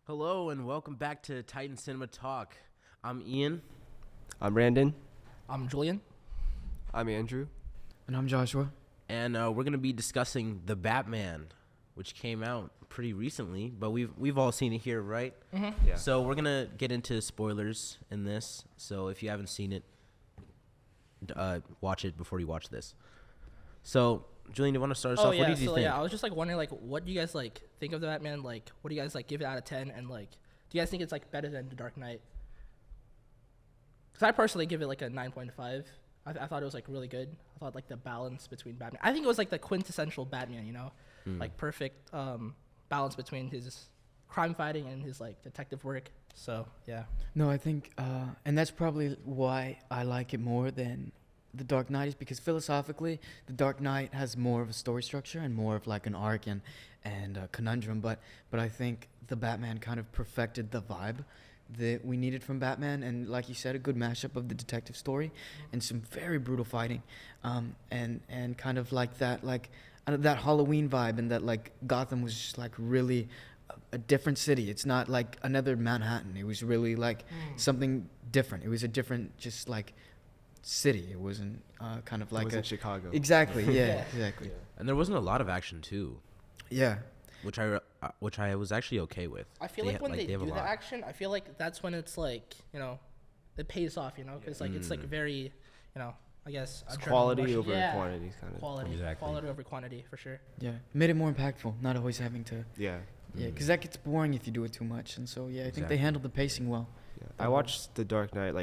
Hello and welcome back to Titan Cinema Talk. I'm Ian. I'm Brandon. I'm Julian. I'm Andrew. And I'm Joshua. And we're going to be discussing The Batman, which came out pretty recently, but we've all seen it here, right? Mm-hmm. Yeah. So we're going to get into spoilers in this. So if you haven't seen it, watch it before you watch this. So, Julian, do you want to start us off? Yeah. What did you think? I was just wondering what do you guys think of the Batman? What do you guys give it out of 10? And do you guys think it's better than The Dark Knight? Because I personally give it a 9.5. I thought it was really good. I thought the balance between Batman. I think it was the quintessential Batman. Perfect balance between his crime fighting and his detective work. So yeah. No, I think, and that's probably why I like it more than The Dark Knight, is because philosophically, The Dark Knight has more of a story structure and more of an arc and a conundrum. But I think the Batman kind of perfected the vibe that we needed from Batman, and like you said, a good mashup of the detective story and some very brutal fighting, and kind of that Halloween vibe, and that Gotham was just really a different city. It's not like another Manhattan. It was really something different. It was a different city. It wasn't kind of It wasn't Chicago. Exactly. Yeah. Yeah. Exactly. And there wasn't a lot of action, too, Yeah. which I was actually okay with. I feel when they have a do the lot. action, I feel that's when it's it pays off. Because it's very I guess It's adrenaline quality rush. over Yeah. quantity kind of. Quality, Exactly. quality over quantity for sure. Yeah. Made it more impactful. Not always having to. Yeah. Yeah. Because that gets boring if you do it too much. And so yeah, I think Exactly. they handled the pacing well. Yeah. I watched The Dark Knight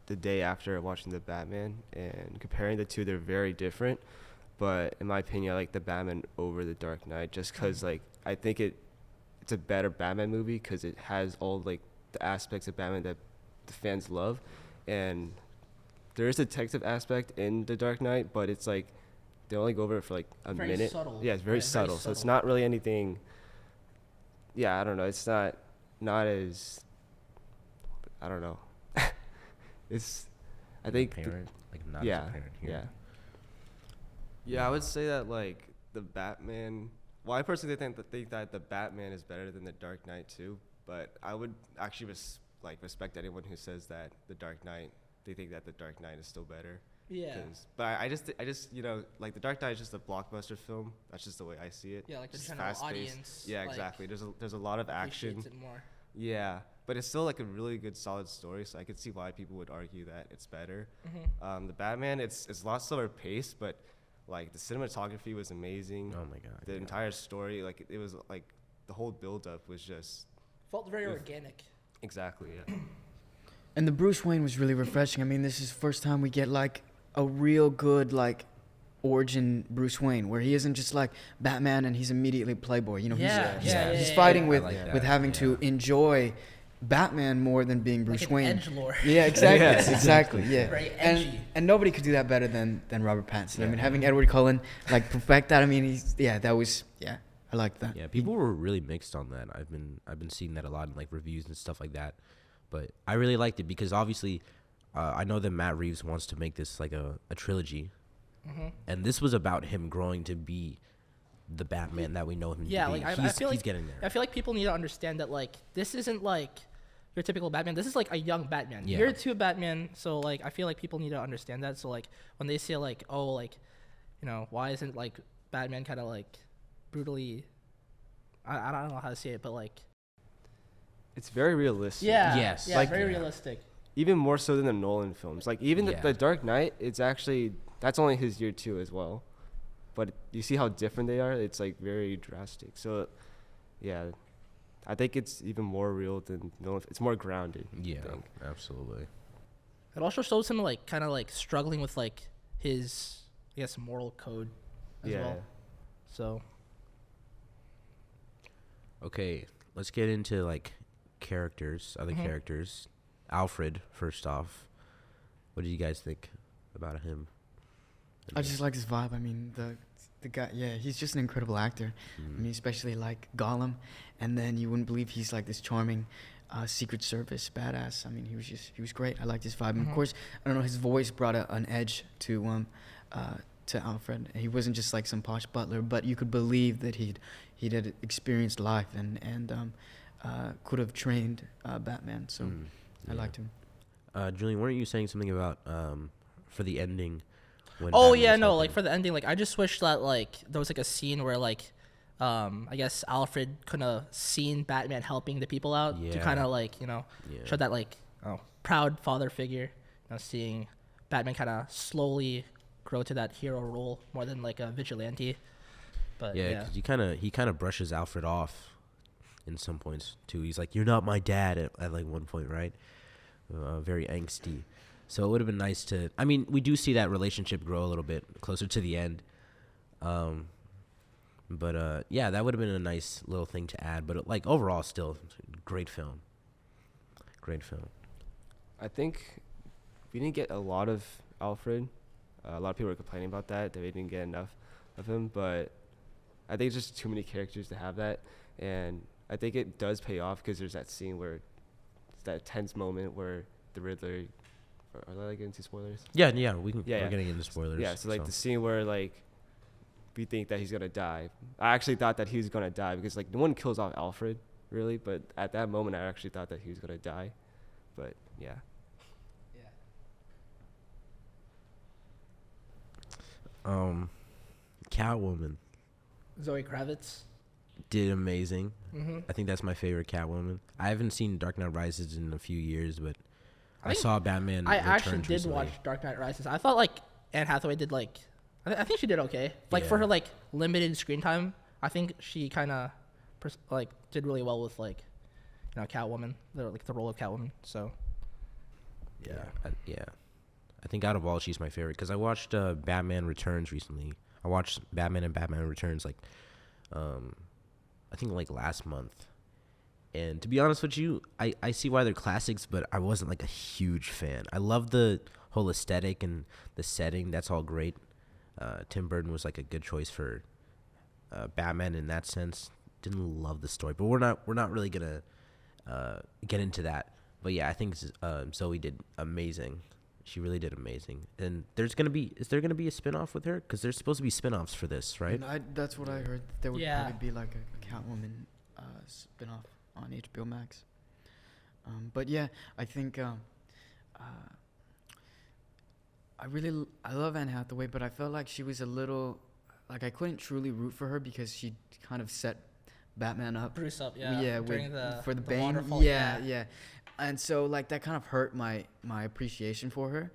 the day after watching the Batman, and comparing the two, they're very different. But in my opinion, I like the Batman over the Dark Knight just because I think it's a better Batman movie because it has all the aspects of Batman that the fans love, and there is a detective aspect in the Dark Knight, but it's they only go over it for a Very minute. subtle. Yeah, it's very Yeah, very subtle. So it's subtle. not really anything. Yeah, I don't know. It's not as. I don't know. It's. I think. Apparent, not Yeah. as apparent here. Yeah. Yeah, I would say that the Batman. Well, I personally think that the Batman is better than the Dark Knight too. But I would actually respect anyone who says that the Dark Knight. They think that the Dark Knight is still better. Yeah. But I just the Dark Knight is just a blockbuster film. That's just the way I see it. Yeah, the Just general fast-paced. audience. Yeah, exactly. There's a lot of action. appreciates it more. Yeah, but it's still a really good, solid story. So I could see why people would argue that it's better. Mm-hmm. The Batman, it's a lot slower pace, but the cinematography was amazing. Oh, my God. The entire story, it was the whole build up was just Felt very If- organic. exactly. Yeah. And the Bruce Wayne was really refreshing. I mean, this is the first time we get a real good origin Bruce Wayne, where he isn't just Batman and he's immediately playboy. He's fighting with I like with that, having yeah. to enjoy Batman more than being Bruce an Wayne. edgelord. Yeah, exactly. Yes. Exactly. Yeah. Very And edgy. and nobody could do that better than Robert Pattinson. I mean, Yeah. having Edward Cullen perfect that. I mean, I like that. Yeah, people were really mixed on that. I've been seeing that a lot in reviews and stuff like that. But I really liked it because obviously, I know that Matt Reeves wants to make this a trilogy, Mm-hmm. and this was about him growing to be the Batman that we know him Yeah, to be. I He's feel he's getting there. I feel people need to understand that this isn't your typical Batman. This is a young Batman. Yeah. You're two Batman, so I feel people need to understand that. So when they say why isn't Batman kind of brutally, I don't know how to say it, but It's very realistic. yeah, Yes. yeah, very yeah. realistic. Even more so than the Nolan films. Even Yeah. the Dark Knight, it's actually that's only his year 2 as well. But you see how different they are. It's very drastic. So, yeah, I think it's even more real than Nolan. It's more grounded. Yeah, I think. absolutely. It also shows him kind of struggling with his moral code as Yeah. well. So Okay, let's get into characters, other Mhm. characters. Alfred, first off, what did you guys think about him? I just like his vibe. I mean, the guy, yeah, he's just an incredible actor. Mm. I mean, especially Gollum, and then you wouldn't believe he's this charming Secret Service badass. I mean, he was great. I liked his vibe. And of Mhm. course, I don't know, his voice brought an edge to Alfred. He wasn't just some posh butler, but you could believe that he'd had experienced life, and could have trained Batman. So I liked him. Julian, weren't you saying something about for the ending? When Oh Batman yeah, was no, helping? like for the ending, like I just wish that like there was like a scene where like I guess Alfred could have seen Batman helping the people out to Yeah. kind of like, you know, Yeah. show that like proud father figure, you know, seeing Batman kind of slowly grow to that hero role more than like a vigilante. But Yeah, yeah. because he kind of brushes Alfred off in some points too. He's like, "You're not my dad" at like one point, right? Very angsty. So it would have been nice to. I mean, we do see that relationship grow a little bit closer to the end. But yeah, that would have been a nice little thing to add. But like overall, still great film. Great film. I think we didn't get a lot of Alfred. A lot of people were complaining about that we didn't get enough of him, but I think it's just too many characters to have that, and I think it does pay off because there's that scene where it's that tense moment where the Riddler. Are they getting into spoilers? Yeah, we can. Yeah, we're getting into spoilers. Yeah, so like the scene where like we think that he's gonna die. I actually thought that he was gonna die because like no one kills off Alfred really, but at that moment I actually thought that he was gonna die. But yeah. Catwoman Zoe Kravitz. did amazing. Mm-hmm. I think that's my favorite Catwoman. I haven't seen Dark Knight Rises in a few years, but I think saw Batman. I actually Returns did recently. watch Dark Knight Rises. I thought like Anne Hathaway did like, I think she did okay. Like for Yeah. her like limited screen time, I think she kind of like did really well with like, you know, Catwoman, the role of Catwoman. So Yeah. I think out of all, she's my favorite because I watched Batman Returns recently. I watched Batman and Batman Returns like, I think like last month. And to be honest with you, I see why they're classics, but I wasn't like a huge fan. I love the whole aesthetic and the setting. That's all great. Tim Burton was like a good choice for Batman in that sense. Didn't love the story, but we're not really gonna get into that. But yeah, I think Zoe did amazing. She really did amazing. And is there gonna be a spinoff with her? Because there's supposed to be spinoffs for this, right? And that's what I heard. There would Yeah. probably be like a Catwoman spin-off on HBO Max. But yeah, I think I love Anne Hathaway, but I felt like she was a little like I couldn't truly root for her because she kind of set Batman up. Bruce up, yeah. During for the the Bane. waterfall, Yeah. And so like that kind of hurt my appreciation for her.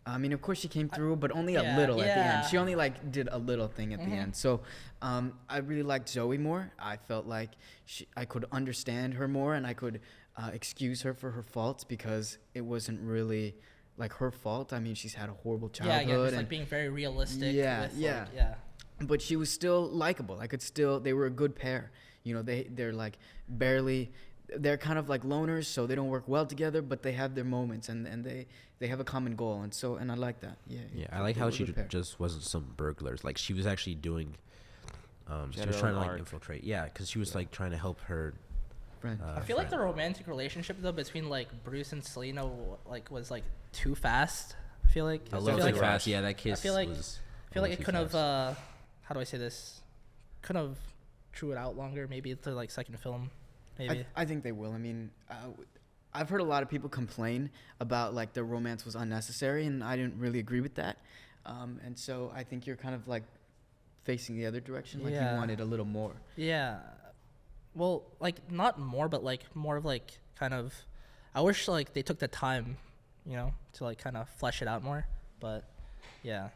I mean, of course she came through, but only a little at the end. She only like did a little thing at the end. So I really liked Zoe more. I felt like I could understand her more, and I could excuse her for her faults because it wasn't really like her fault. I mean, she's had a horrible childhood. Yeah, just and like being very realistic. Yeah, with, yeah. Like, yeah. but she was still likable. They were a good pair. You know, they're like they're kind of like loners, so they don't work well together, but they have their moments and they have a common goal, and I like that. Yeah, I like they how were a she good pair. just wasn't some burglars. Like she was actually doing. She She had was her trying own to like arc. infiltrate. Yeah, because she was like trying to help her. Friend. I feel like friend. the romantic relationship though between like Bruce and Selena like was like too fast. I feel like A I little feel too like, fast. Yeah, that kiss. feel like- was I feel a like it little could too have fast. how do I say this? Could have drew it out longer, maybe to like second film, maybe. I think they will. I mean, I've heard a lot of people complain about like the romance was unnecessary, and I didn't really agree with that. And so I think you're kind of like facing the other direction, like Yeah. you wanted a little more. Yeah. Well, like not more, but like more of like kind of. I wish like they took the time, you know, to like kind of flesh it out more. But yeah.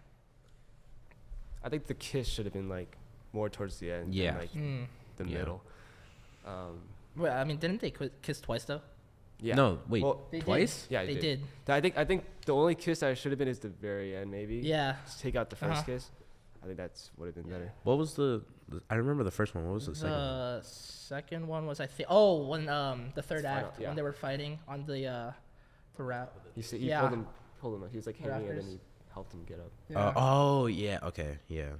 I think the kiss should have been like more towards the end. Yeah. Than, like Mm. the Yeah. middle. Wait, I mean, didn't they kiss twice though? Yeah. No, wait. Well, They Twice? Did. Yeah, they they did. I think the only kiss that should have been is the very end, maybe. Yeah. Just take out the 1st Uh-huh. kiss. I think that's would have been better. What was I remember the first one. What was the second one? The second one was when the third Final, act yeah. when they were fighting on the rap. He Yeah. pulled him up. He was like The hanging and then rafters. he helped him get up. Oh yeah. Okay. Yeah.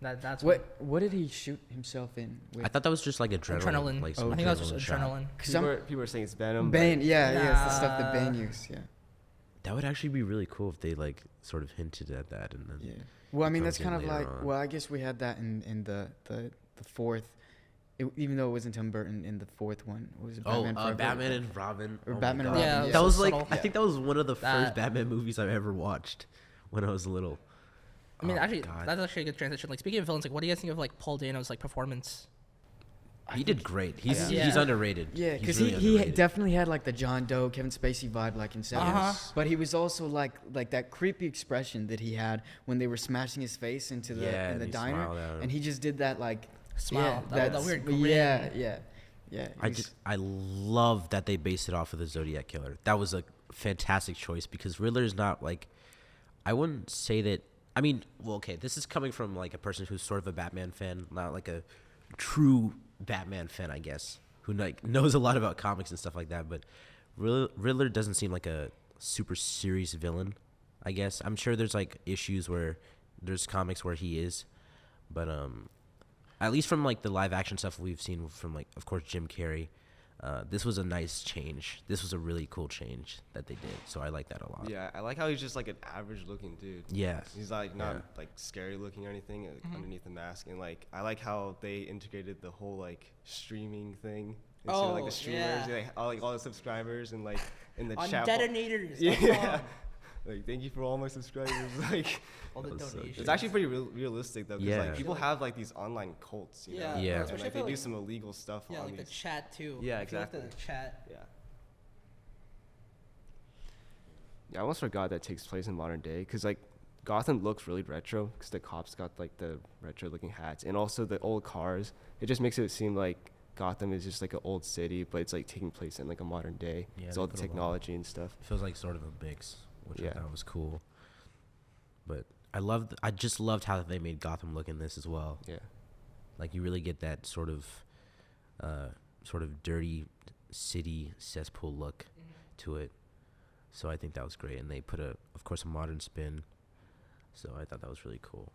That's What did he shoot himself in with? I thought that was just like adrenaline. adrenaline. Like Oh, some I think that was just shot. adrenaline. People were saying it's Venom. but Bane, yeah, it's the stuff that Bane Nah. used, yeah. That would actually be really cool if they like sort of hinted at that and then. Yeah. Well, I mean, comes that's in kind of later like, on. well, I guess we had that in the fourth even though it wasn't Tim Burton in the fourth one. What was it? Oh, Forever? Batman and Robin. Or Oh my Batman and God. Robin. Yeah, Yeah. That was so like subtle. I think that was one of the That- first Batman movies I've ever watched when I was little. I mean, Oh, actually, God. that's actually a good transition. Like, speaking of villains, like, what do you guys think of like Paul Dano's like performance? He did great. He's Yeah. he's underrated. Yeah, He's because really he underrated. definitely had like the John Doe, Kevin Spacey vibe, like in Seven. Uh-huh. But he was also like that creepy expression that he had when they were smashing his face into the Yeah, in the and he diner, smiled at him. and he just did that like Smile. Yeah, That that's weird grin. Yeah. I love that they based it off of the Zodiac Killer. That was a fantastic choice because Riddler's not like, I wouldn't say that. I mean, well, okay, this is coming from like a person who's sort of a Batman fan, not like a true Batman fan, I guess, who like knows a lot about comics and stuff like that. But Riddler doesn't seem like a super serious villain. I guess I'm sure there's like issues where there's comics where he is, but at least from like the live action stuff we've seen from like of course Jim Carrey, this was a nice change. This was a really cool change that they did. So I like that a lot. Yeah, I like how he's just like an average looking dude. Yeah. He's like not Yeah. like scary looking or anything Mm-hmm. underneath the mask, and like I like how they integrated the whole like streaming thing into like Oh, the streamers, yeah. like all the subscribers and like in the On chat. detonators. Yeah. Like thank you for all my subscribers. Like All the That's so donations. it's actually pretty realistic though, because Yeah. like people have like these online cults, you Yeah. know, Yeah. and Especially like for, they do like- some illegal stuff Yeah, on like the these. chat too. Yeah, If you looked at exactly. the chat. Yeah. Yeah, I almost forgot that takes place in modern day because like Gotham looks really retro because the cops got like the retro looking hats and also the old cars. It just makes it seem like Gotham is just like an old city, but it's like taking place in like a modern day. Yeah, It's they all the put a lot- technology and stuff. It feels like sort of a mix, which I Yeah. thought was cool. But I just loved how they made Gotham look in this as well. Yeah. Like you really get that sort of dirty city cesspool look to it. So I think that was great, and they put of course a modern spin. So I thought that was really cool.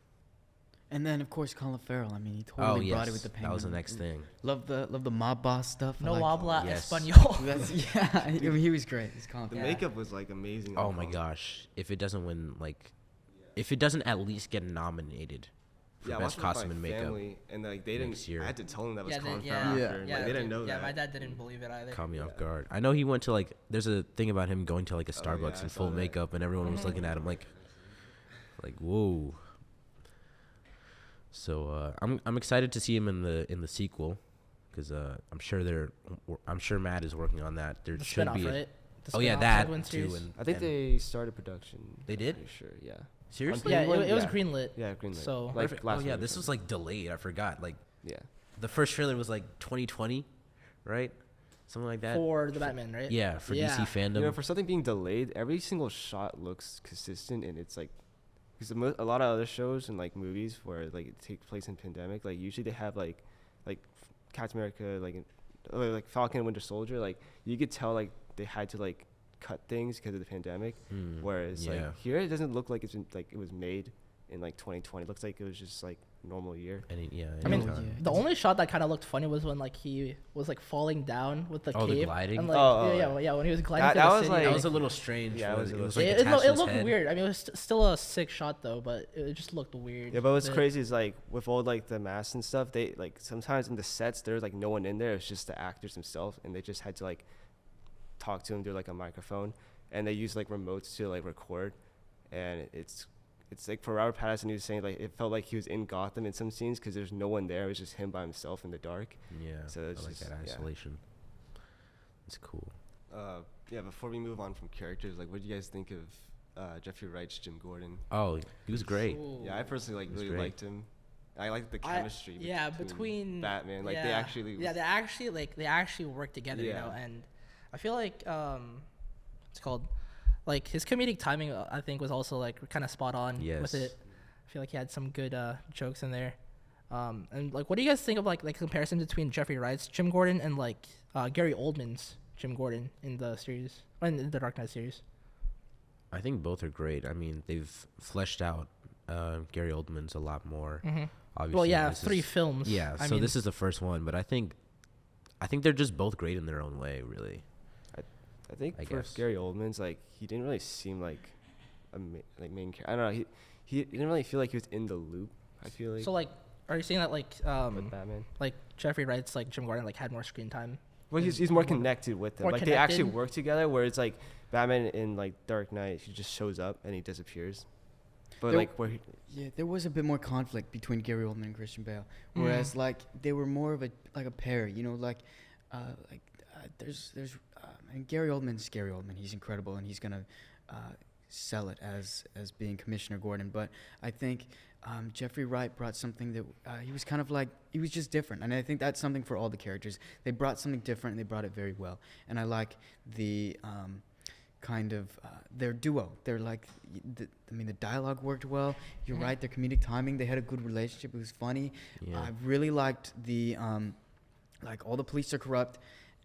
And then of course Colin Farrell. I mean, he totally brought it with the penguin. that was the next thing. Love the mob boss stuff. I No like- habla Yes. español. That's, yeah, I mean, he was great. He's Colin The Farrell. Yeah. makeup was like amazing. Oh on my Colin. gosh! If it doesn't win, like, if it doesn't at least get nominated for Yeah, I best watched it with costume my and makeup, family, and like they next didn't. year. I had to tell them that was Yeah, Colin they- Farrell yeah, after. yeah, Like, they didn't know yeah, that. my dad didn't believe it either. caught me off Yeah. guard. I know he went to like. There's a thing about him going to like a Oh, yeah, Starbucks I in saw full that. makeup, and everyone was looking at him like whoa. So I'm excited to see him in the sequel, because I'm sure Matt is working on that. There The should spinoff, be. right? The Oh yeah, spinoff that Penguin too. series. And, I think and- they started production. They I'm did? pretty sure. Yeah. seriously. Yeah, Penguin, it was yeah. greenlit. Yeah, greenlit. So- like Perfect. last Oh yeah, week or this was something. like delayed. I forgot. Like Yeah. the first trailer was like 2020, right? Something like that. For the Batman, right? Yeah, for Yeah. DC fandom. You know, for something being delayed, every single shot looks consistent, and it's like, because a lot of other shows and like movies where like it takes place in pandemic, like usually they have like Captain America, like Falcon and Winter Soldier, like you could tell like they had to like cut things because of the pandemic. Hmm, Whereas yeah. like here, it doesn't look like it's been, like it was made in like 2020. It looks like it was just like normal year. I mean, anytime. Yeah. the only shot that kind of looked funny was when like he was like falling down with the Oh, the cave. gliding? And, like, Oh, yeah, when he was gliding That- through that the was, city. like- that was a little strange. Yeah, it was a little like it attached to his looked head. weird. I mean, it was still a sick shot though, but it just looked weird. Yeah, but what's But- crazy is like with all like the masks and stuff, they like sometimes in the sets there's like no one in there. It's just the actors themselves, and they just had to like talk to him through like a microphone, and they use like remotes to like record, and it's like for Robert Pattinson, he was saying like it felt like he was in Gotham in some scenes because there's no one there. It was just him by himself in the dark. Yeah, So it's I like just- that yeah. isolation. It's cool. Yeah. Before we move on from characters, like what do you guys think of Jeffrey Wright's Jim Gordon? Oh, he was great. Ooh. Yeah, I personally like It was really great. liked him. I liked the I- chemistry. yeah, between Batman, like yeah, they actually. they actually work together, you know. Yeah. And I feel like it's called like his comedic timing. I think was also like kind of spot on Yes. with it. I feel like he had some good jokes in there. And like, what do you guys think of like comparison between Jeffrey Wright's Jim Gordon and like Gary Oldman's Jim Gordon in the series, in the Dark Knight series? I think both are great. I mean, they've fleshed out Gary Oldman's a lot more. Obviously, Well, yeah, this 3 is- films. Yeah, I so mean, this is the first one, but I think they're just both great in their own way, really. I think I for guess. Gary Oldman's, like he didn't really seem like a main character. I don't know. He didn't really feel like he was in the loop. I feel like. so like are you saying that like with Batman. like Jeffrey Wright's like Jim Gordon like had more screen time? Well, he's more connected with them. More Like they actually connected? work together. Where it's like Batman in like Dark Knight, he just shows up and he disappears. But There- like where he, Yeah, there was a bit more conflict between Gary Oldman and Christian Bale, Mm. whereas like they were more of a pair. You know, there's and Gary Oldman's Gary Oldman. He's incredible, and he's gonna sell it as being Commissioner Gordon. But I think Jeffrey Wright brought something that he was kind of like he was just different, and I think that's something for all the characters. They brought something different, and they brought it very well. And I like the kind of their duo. They're like, the dialogue worked well. You're right. Their comedic timing. They had a good relationship. It was funny. Yeah. I really liked the like all the police are corrupt,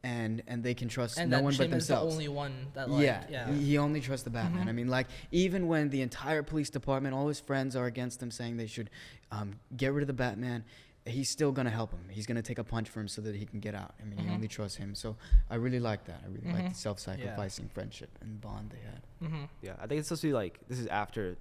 and they can trust And no that one but Jim is the themselves. only one that like Yeah, he only trusts the Batman. Mhm. I mean, like, even when the entire police department, all his friends are against him, saying they should get rid of the Batman, he's still going to help him. He's going to take a punch for him so that he can get out. I mean, he Mhm. only trusts him. So I really like that. I really like Mhm. the self-sacrificing friendship and bond they had. Mm-hmm. yeah, I think it's supposed to be like this is after.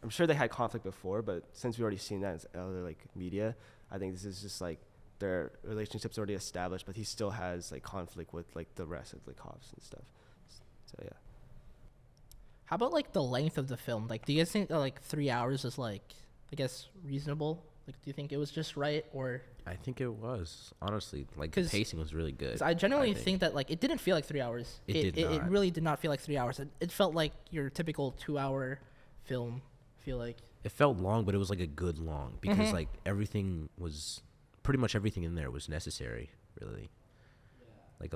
I'm sure they had conflict before, but since we already seen that in other like media, I think this is just like their relationship's already established, but he still has like conflict with like the rest of the cops and stuff. So yeah. How about like the length of the film? Like, do you guys think that like 3 hours is like, I guess, reasonable? Like, do you think it was just right, or? I think it was honestly like the 'Cause- pacing was really good. 'Cause I genuinely think. think that like it didn't feel like 3 hours. It did It not. really did not feel like 3 hours. It felt like your typical 2 hour film. I feel like. It felt long, but it was like a good long because Mhm. like everything was pretty much everything in there was necessary. Really, like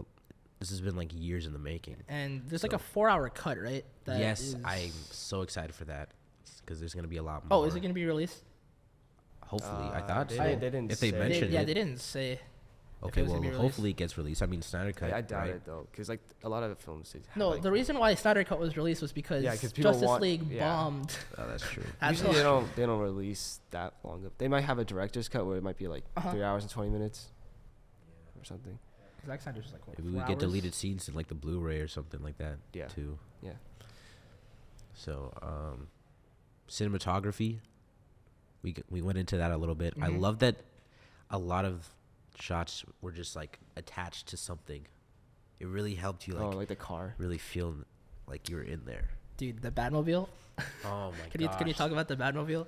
this has been like years in the making. And there's like So- a 4 hour cut, right? That yes, is- I'm so excited for that because there's gonna be a lot more. Oh, is it gonna be released? Hopefully, I thought they so. didn't- they didn't if they say. mentioned yeah, it, they didn't say. okay. was gonna Well, be released. hopefully it gets released. I mean, Snyder cut. I doubt right? it though, because like a lot of films. They have, No, like, the reason why Snyder Cut was released was because Yeah, 'cause people Justice want- League yeah. bombed. Oh, that's true. That's usually all- they don't release that long. They might have a director's cut where it might be like Uh-huh. 3 hours and 20 minutes or something. Zack Snyder's just like what, Maybe 4 we get hours? deleted scenes in like the Blu-ray or something like that. Yeah. Too. Yeah. So, cinematography. We went into that a little bit. I Mhm. love that a lot of shots were just like attached to something. It really helped you Oh, like like the car. really feel like you were in there. Dude, the Batmobile. Oh my Can you talk about the Batmobile?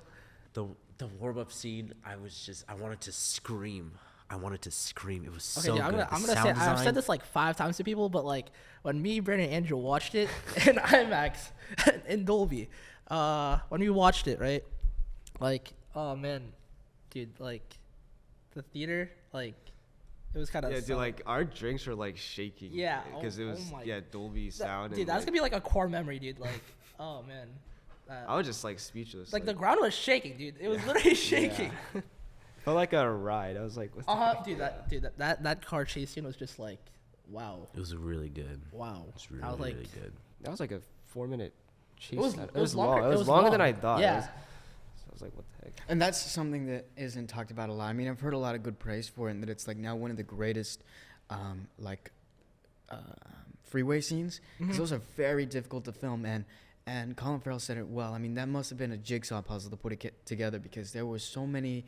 the warm up scene? I wanted to scream. It was Okay, so dude, good. I'm The gonna say sound I've design- said this like 5 times to people, but like when me, Brandon, and Andrew watched it in IMAX in Dolby, when we watched it, right? Like, oh man, dude, like the theater, like it was kind of Yeah, dude, like our drinks were like shaking. Yeah, because oh- it oh was my- Dolby sound. dude, and, that's like, gonna be like a core memory, dude. Like, oh man, I was just like speechless. like the ground was shaking, dude. It was literally shaking. felt like a ride. I was like, what the Dude, that car chase scene was just like, wow, It was really good. wow. It was I was like, really good. That was like a 4-minute chase. It was long. longer- It it was was longer long. than I thought. Yeah. So I was like, what the heck? And that's something that isn't talked about a lot. I mean, I've heard a lot of good praise for it, and that it's like now one of the greatest, freeway scenes. Because those are very difficult to film, and Colin Farrell said it well. I mean, that must have been a jigsaw puzzle to put it together because there were so many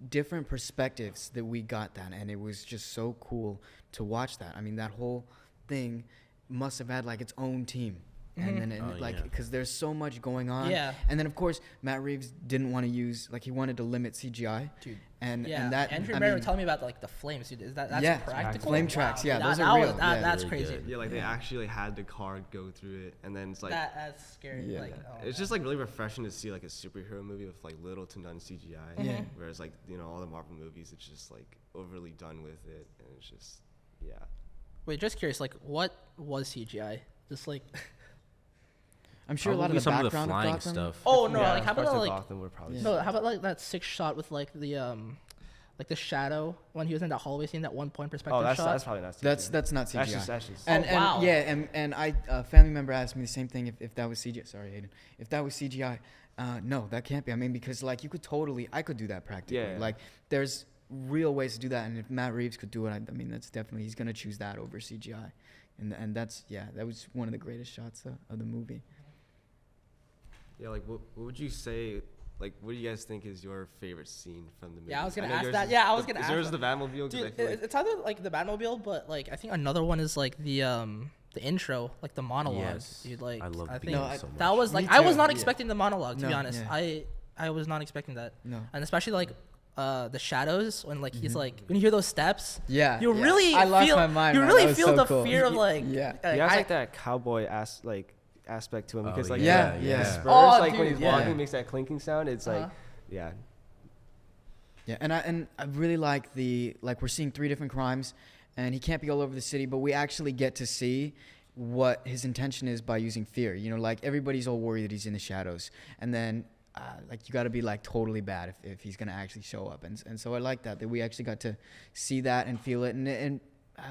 different perspectives that we got that, and it was just so cool to watch that. I mean, that whole thing must have had like its own team. And then Oh, like yeah. because there's so much going on. Yeah. And then of course Matt Reeves didn't want to use he wanted to limit CGI. dude. And Yeah, and that Andrew I Mary mean, telling me about like the flames, dude. Is that's Yeah, practical? flame tracks, yeah, dude, those that are was- real, that- yeah. that's Really crazy. good. Yeah, like they actually had the car go through it, and then it's like That's scary. Yeah. Like, oh, it's just like really refreshing to see like a superhero movie with like little to none CGI. Yeah. Whereas like all the Marvel movies, it's just like overly done with it, and it's just yeah. Wait, just curious. Like, what was CGI? Just like, I'm sure a lot Probably of the some of the background flying Gotham, stuff. oh no, Yeah, like how parts about of like Gotham were probably Yeah. no, how about like that 6 shot with like the shadow when he was in that hallway scene, that 1 point perspective Oh, that's shot. probably not. CGI. That's not CGI. That's just And, Oh, and wow. yeah, and I a family member asked me the same thing if that was CGI. Sorry, Hayden. If that was CGI, no, that can't be. I mean, because like I could do that practically. Yeah. Like there's real ways to do that, and if Matt Reeves could do it, I mean that's definitely he's gonna choose that over CGI, and that's that was one of the greatest shots of the movie. Yeah, like what would you say like, what do you guys think is your favorite scene from the movie? Yeah, I was gonna know ask yours that. is Yeah, I was the- gonna is ask yours that. the Batmobile? 'Cause I Dude, feel like, it's either like the Batmobile, but like I think another one is like the intro, like the monologue. Yes. Dude, like I love the think beginning so much. that was Me like I was too, not yeah. expecting the monologue to be No, honest. yeah. I was not expecting that. No. And especially like the shadows when like he's like when you hear those steps. Yeah. You yeah. really I lost feel my mind. you man. really That was feel so the cool. fear of like Yeah. he has like that cowboy aspect to him, because like yeah, the yeah. spurs, Oh, like when dude, he's yeah. walking, makes that clinking sound. It's like, yeah, Yeah, and I really like we're seeing 3 different crimes, and he can't be all over the city, but we actually get to see what his intention is by using fear. You know, like everybody's all worried that he's in the shadows, and then like you got to be like totally bad if he's gonna actually show up, and so I like that we actually got to see that and feel it, and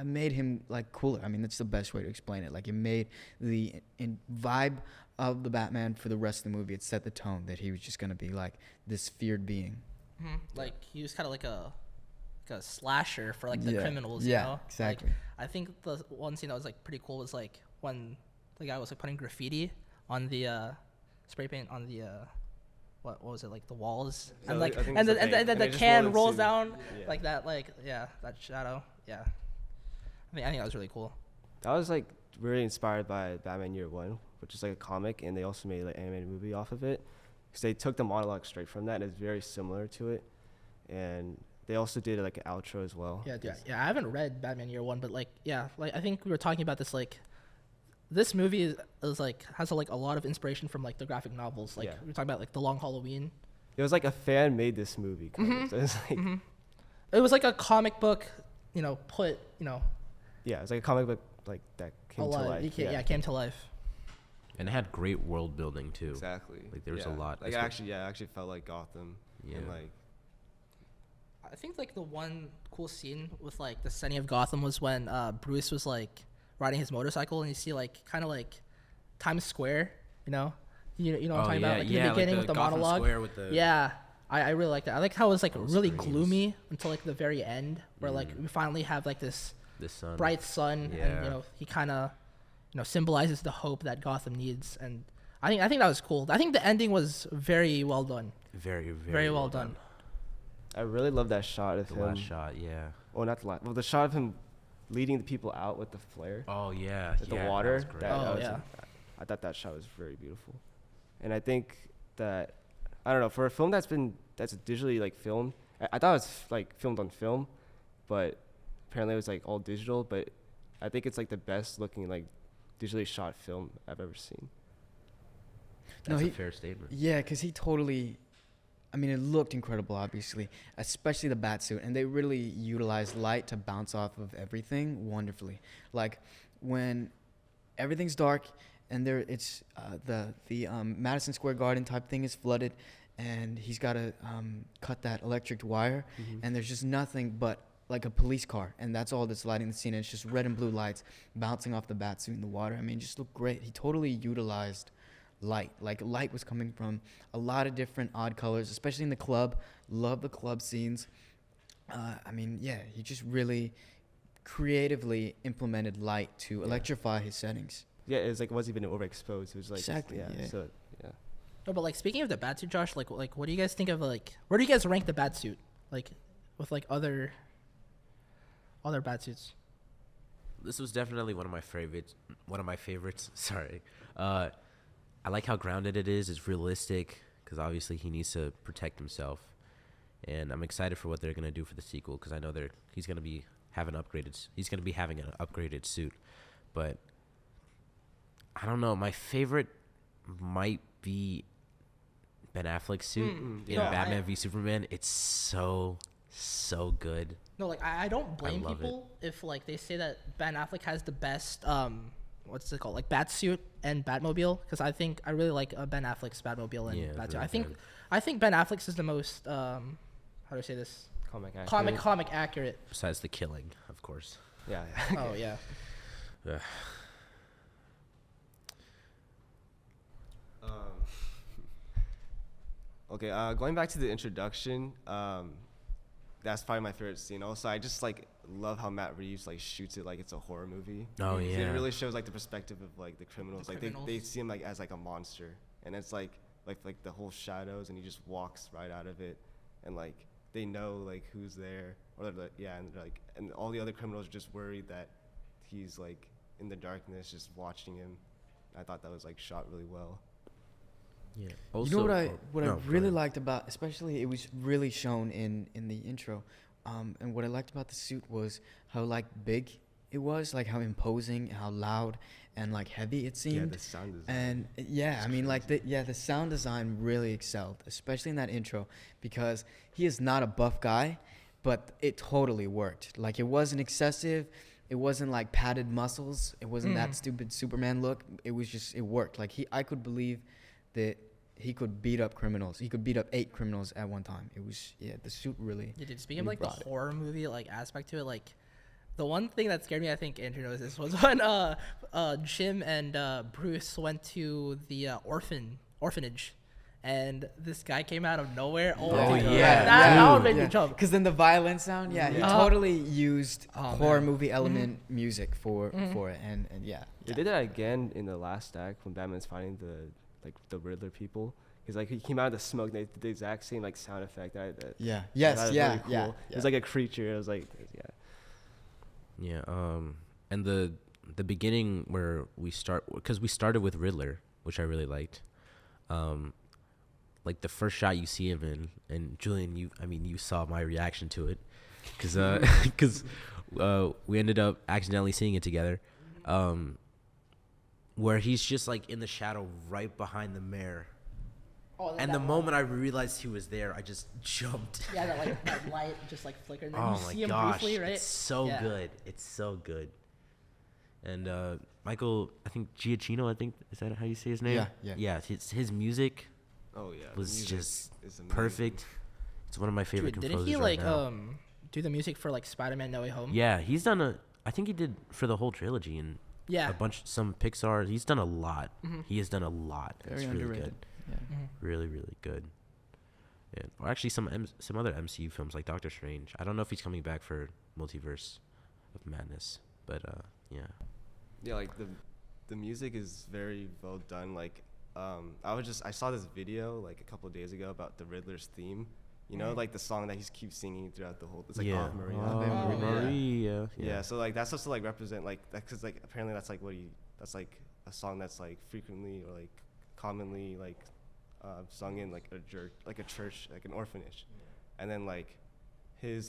made him like cooler. I mean, that's the best way to explain it. Like it made the vibe of the Batman for the rest of the movie. It set the tone that he was just gonna be like this feared being. like he was kind of like a slasher for like the Yeah. criminals. Yeah, You know? exactly. Like, I think the one scene that was like pretty cool was like when the guy was like putting graffiti on the spray paint on the what was it, like the walls, So and like I think and it's then the and paint, then and the it just can rolled rolls into- down yeah. like that, like that shadow. Yeah, I think that was really cool. that was like really inspired by Batman Year One, which is like a comic, and they also made like animated movie off of it, because they took the monologue straight from that. And it's very similar to it, and they also did like an outro as well. Yeah. I haven't read Batman Year One, but like like I think we were talking about this like. This movie is like has like a lot of inspiration from like the graphic novels. Like Yeah. we were talking about like The Long Halloween. It was like a fan made this movie. Kind of. So it's like, It was like a comic book, put yeah, it's like a comic book like that came to alive. life. It came to life. And it had great world building too. Exactly. Like, there was a Yeah. lot. Like That's what- I actually felt like Gotham. Yeah. And like, I think like the one cool scene with like the setting of Gotham was when Bruce was like riding his motorcycle and you see like kind of like Times Square, you know what I'm talking about, like in the beginning with the Gotham monologue. Square with the Yeah, I really like that. I like how it was like Those really screens. gloomy until like the very end, where like we finally have like this the sun. bright sun, Yeah. and he kind of symbolizes the hope that Gotham needs, and I think that was cool. I think the ending was very well done. Very Very well done. I really love that shot of The him. last shot, yeah. Well, not the last. Well, the shot of him leading the people out with the flare, Oh yeah. with yeah, the water. That was great. That Oh, was yeah. I thought that shot was very beautiful, and I think that I don't know, for a film that's digitally like filmed. I thought it was like filmed on film, but apparently it was like all digital. But I think it's like the best looking like digitally shot film I've ever seen. No, That's he- a fair statement. Yeah, because he totally. I mean, it looked incredible, obviously, especially the bat-suit, and they really utilized light to bounce off of everything wonderfully. Like when everything's dark and it's the Madison Square Garden type thing is flooded, and he's got to cut that electric wire, and there's just nothing but like a police car, and that's all that's lighting the scene. And it's just red and blue lights bouncing off the bat-suit in the water. I mean, it just looked great. He totally utilized light. Like light was coming from a lot of different odd colors, especially in the club. Love the club scenes. I mean, yeah, he just really creatively implemented light to electrify his settings. Yeah, it was like it wasn't even overexposed. It was like Exactly, yeah. So yeah. No, but like speaking of the Batsuit, Josh, like what do you guys think of like where do you guys rank the Batsuit like with like other Batsuits? This was definitely one of my favorites. Sorry. I like how grounded it is. It's realistic because obviously he needs to protect himself, and I'm excited for what they're gonna do for the sequel because I know he's gonna be having an upgraded suit. But I don't know. My favorite might be Ben Affleck's suit in No, Batman v Superman. It's so good. No, like I don't blame love people if like they say that Ben Affleck has the best what's it called, like Batsuit and Batmobile, because I really like Ben Affleck's Batmobile and Yeah, it's Batsuit. really I think Ben Affleck's is the most how do I say this, comic accurate. Besides the killing, of course. Yeah. Oh yeah. Ugh. Okay, going back to the introduction, that's probably my favorite scene. Also, I just like love how Matt Reeves like shoots it like it's a horror movie. Oh, 'Cause yeah. It really shows like the perspective of like the criminals. The Like criminals. they see him like as like a monster, and it's like like the whole shadows, and he just walks right out of it, and like they know like who's there, or like, yeah, and like and all the other criminals are just worried that he's like in the darkness just watching him. I thought that was like shot really well. Yeah. You know what I no, go really ahead. liked about, especially it was really shown in the intro, and what I liked about the suit was how like big it was, like how imposing, how loud and like heavy it seemed. Yeah, the sound design. And yeah, I mean like the sound design really excelled, especially in that intro, because he is not a buff guy, but it totally worked. Like it wasn't excessive. It wasn't like padded muscles. It wasn't that stupid Superman look. It was just, it worked. Like I could believe that he could beat up criminals. He could beat up 8 criminals at one time. It was, yeah, the suit really. Yeah, dude, speaking of really like the brought it. horror movie like aspect to it, like the one thing that scared me, I think Andrew knows this, was when Jim and Bruce went to the orphanage, and this guy came out of nowhere. Oh, Oh, dude, yeah, that would make me yeah. jump. Because then the violin sound, yeah, he totally used horror movie element music for it, and yeah. They did that again in the last act when Batman's fighting the Riddler people. Because like he came out of the smoke, they did the exact same like sound effect. Yeah. That Yes. was Yeah. really cool. Yeah. It was like a creature. It was like, yeah. Yeah. And the beginning where we started with Riddler, which I really liked. Like the first shot you see him in, and Julian, you saw my reaction to it, because we ended up accidentally seeing it together, where he's just like in the shadow right behind the mayor. Oh, And the moment I realized he was there, I just jumped. yeah, that light just like flickered. And Oh you my see him gosh, briefly, right? it's so Yeah. good. It's so good. And Michael, I think Giacchino, is that how you say his name? Yeah. Yeah, his music Oh yeah. the was music just is amazing. perfect. It's one of my favorite Dude, composers didn't he right like now. do the music for like Spider-Man No Way Home? Yeah, I think he did for the whole trilogy and Yeah. some Pixar. He's done a lot. He has done a lot. Very It's really underrated. good. Yeah. Really, really good. Yeah. Or actually some other MCU films like Doctor Strange. I don't know if he's coming back for Multiverse of Madness, but yeah. Yeah, like the music is very well done. Like I saw this video like a couple of days ago about the Riddler's theme. You know, like the song that he keeps singing throughout the whole. It's like yeah. Ave Maria. Ave Maria. Yeah. So like that's supposed to like represent like that, because like apparently that's like that's like a song that's like frequently or like commonly like sung in like a church, like an orphanage. And then like his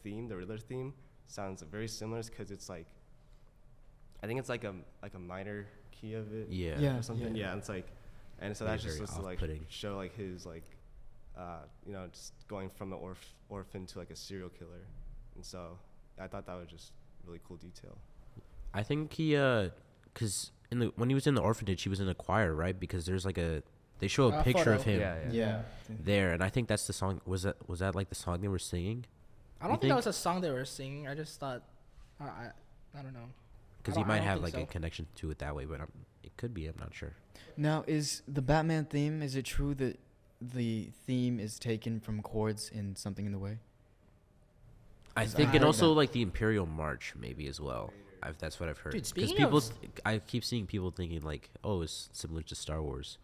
theme, the Riddler theme, sounds very similar because it's like, I think it's like a minor key of it. Yeah. Yeah. Or something. Yeah. And it's like, and so Yeah, that's just very supposed to like off-putting. show like his like, just going from the orphan to like a serial killer. And so I thought that was just really cool detail. I think he cuz when he was in the orphanage, he was in a choir, right? Because there's like they show a picture of photo. him Yeah. there, and I think that's the song. Was that like the song they were singing? I don't You think that think? was a song they were singing. I just thought, I don't know. Because I he don't- I might don't have think like a so. connection to it that way, but it could be. I'm not sure. Now, is the Batman theme? Is it true that the theme is taken from chords in Something in the Way? I 'Cause think, I and heard also that. like the Imperial March maybe as well. That's what I've heard. Dude, Because speaking people, of- I keep seeing people thinking like, oh, it's similar to Star Wars.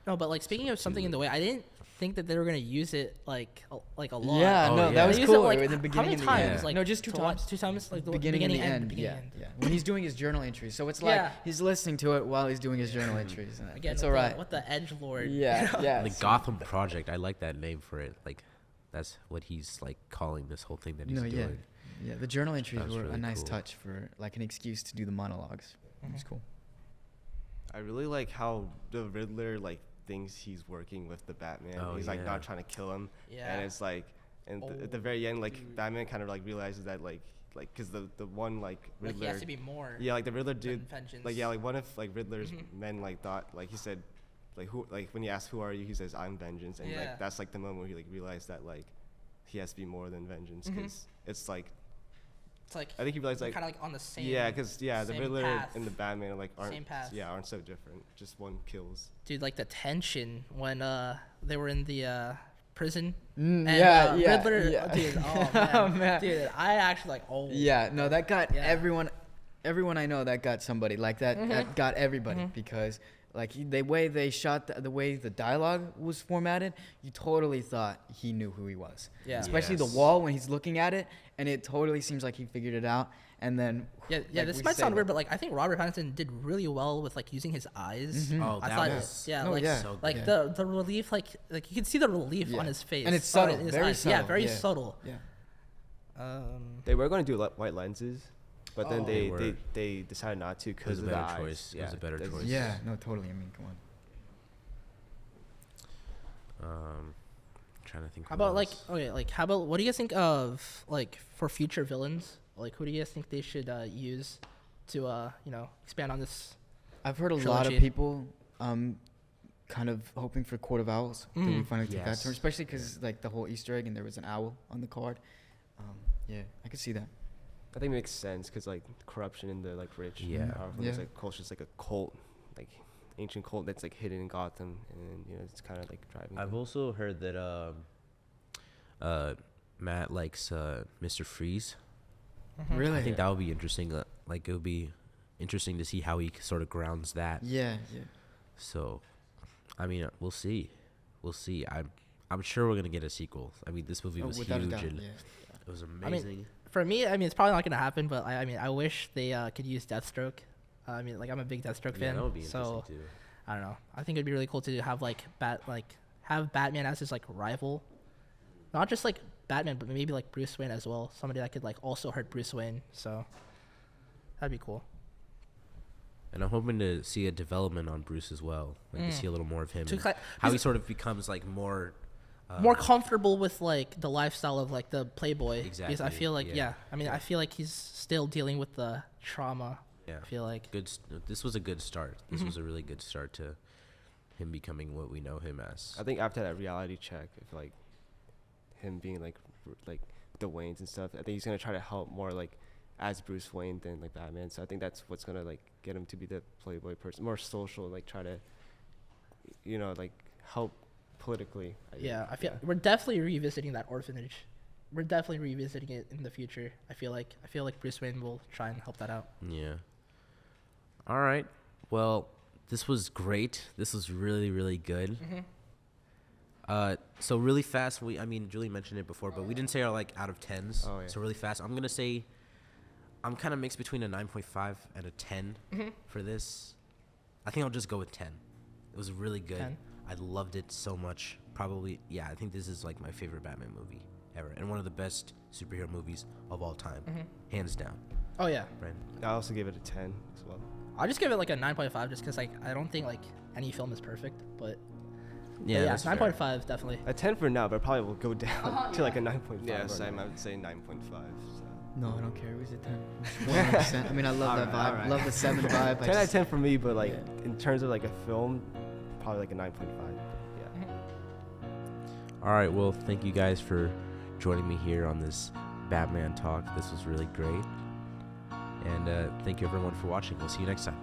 No, but like speaking of something in the way, I didn't think that they were gonna use it like a lot. Yeah, Oh, no, yeah. that was They used it, cool. like, in the how beginning many and the times? end. Like, No, just two twice- times. 2 times, like the beginning and the end. beginning Yeah, and end. yeah. When he's doing his journal entries, so it's like Yeah. he's listening to it while he's doing his journal entries. And Again, it's with all right. What the edge lord. Yeah, yeah. The so- Gotham Project. I like that name for it. Like, that's what he's like calling this whole thing that he's No, yeah, doing. yeah. The journal entries That was were a really nice cool. touch for like an excuse to do the monologues. It was cool. I really like how the Riddler like thinks he's working with the Batman. Oh, He's like yeah. not trying to kill him. Yeah. And it's like, and at the very end, like Batman kind of like realizes that like because the one like Like Riddler. he has to be more. Yeah, like the Riddler than dude. vengeance. Like yeah, like one of like Riddler's men like thought like he said, like who like when he asked who are you, he says I'm vengeance, and Yeah. like that's like the moment where he like realized that like he has to be more than vengeance because it's like It's like I think he realized like kind of like on the same. yeah, because the same Riddler path. and the Batman like aren't Same path. aren't so different. Just one kills. Dude, like the tension when they were in the prison. Mm, And, yeah, yeah, Riddler, yeah. dude, oh man. Oh, man. Dude, I actually like, oh. Yeah, no, that got Yeah. everyone everyone I know that got somebody like that. That got everybody because like the way they shot, the way the dialogue was formatted, you totally thought he knew who he was. Yeah. Especially the Yes. wall when he's looking at it, and it totally seems like he figured it out. And then Yeah, like this we might say, sound weird, but like I think Robert Pattinson did really well with like using his eyes. Oh, I that thought, was yeah, Oh, like yeah. so like good. the relief, like you can see the relief Yeah. on his face, And it's or subtle, in his very eyes. Yeah, subtle, very yeah. subtle. Yeah. They were going to do white lenses, but then Oh. They they, were. they decided not to It was because a of the better eyes. choice. It was a better that's- choice. Yeah, no, totally. I mean, come on. Trying to think. How what about like else. okay, like how about what do you guys think of like for future villains? Like who do you guys think they should use to expand on this? I've heard a lot Trilogy. of people kind of hoping for Court of Owls. That we finally take that Yes. term, especially because like the whole Easter egg and there was an owl on the card. Yeah, I could see that. I think it makes sense because like corruption in the like rich, Yeah. powerful. Yeah. It's like culture, it's like a cult, like ancient cult that's like hidden in Gotham, and it's kind of like driving. I've them. also heard that Matt likes Mr. Freeze. Really? I think that would be interesting. Like it would be interesting to see how he sort of grounds that. Yeah, yeah. So, I mean, we'll see. We'll see. I'm sure we're gonna get a sequel. I mean, this movie Oh, was without a huge doubt, and yeah. it was mean, amazing. For me, I mean it's probably not gonna happen, but I mean I wish they could use Deathstroke. I mean like I'm a big Deathstroke Yeah, fan, that would be interesting so too. I don't know. I think it'd be really cool to have have Batman as his like rival, not just like Batman, but maybe like Bruce Wayne as well. Somebody that could like also hurt Bruce Wayne. So that'd be cool. And I'm hoping to see a development on Bruce as well. Like to see a little more of him. To and cla- how he he's- sort of becomes like more. More comfortable with like the lifestyle of like the playboy. Because I Exactly, feel like yeah. I mean I feel like he's still dealing with the trauma. Yeah. I feel like. Good. This was a good start. This was a really good start to him becoming what we know him as. I think after that reality check, if like him being like the Waynes and stuff, I think he's gonna try to help more like as Bruce Wayne than like Batman. So I think that's what's gonna like get him to be the playboy person, more social, like try to, like help politically. Yeah, I feel we're definitely revisiting that orphanage. We're definitely revisiting it in the future. I feel like Bruce Wayne will try and help that out. Yeah. All right. Well, this was great. This was really, really good. So really fast. Julie mentioned it before, but we didn't say our like out of 10s. Oh, yeah. So really fast. I'm gonna say, I'm kind of mixed between a 9.5 and a 10 for this. I think I'll just go with 10. It was really good. 10? I loved it so much. Probably, yeah. I think this is like my favorite Batman movie ever, and one of the best superhero movies of all time, hands down. Oh yeah, Brandon. I also give it a 10 as well. I'll just give it like a 9.5 just because like I don't think like any film is perfect, but Yeah, yeah, that's fair. 9.5 definitely. A 10 for now, but probably will go down to like a 9.5. Yeah, or same. I nine. would say 9.5. So. No, I don't care. It was a 10. 100%. I mean, I love that vibe. alright. Love the 7 vibe. I 10 out of just- 10 for me, but like Yeah. in terms of like a film, probably like a 9.5. Yeah. All right. Well, thank you guys for joining me here on this Batman talk. This was really great. And thank you everyone for watching. We'll see you next time.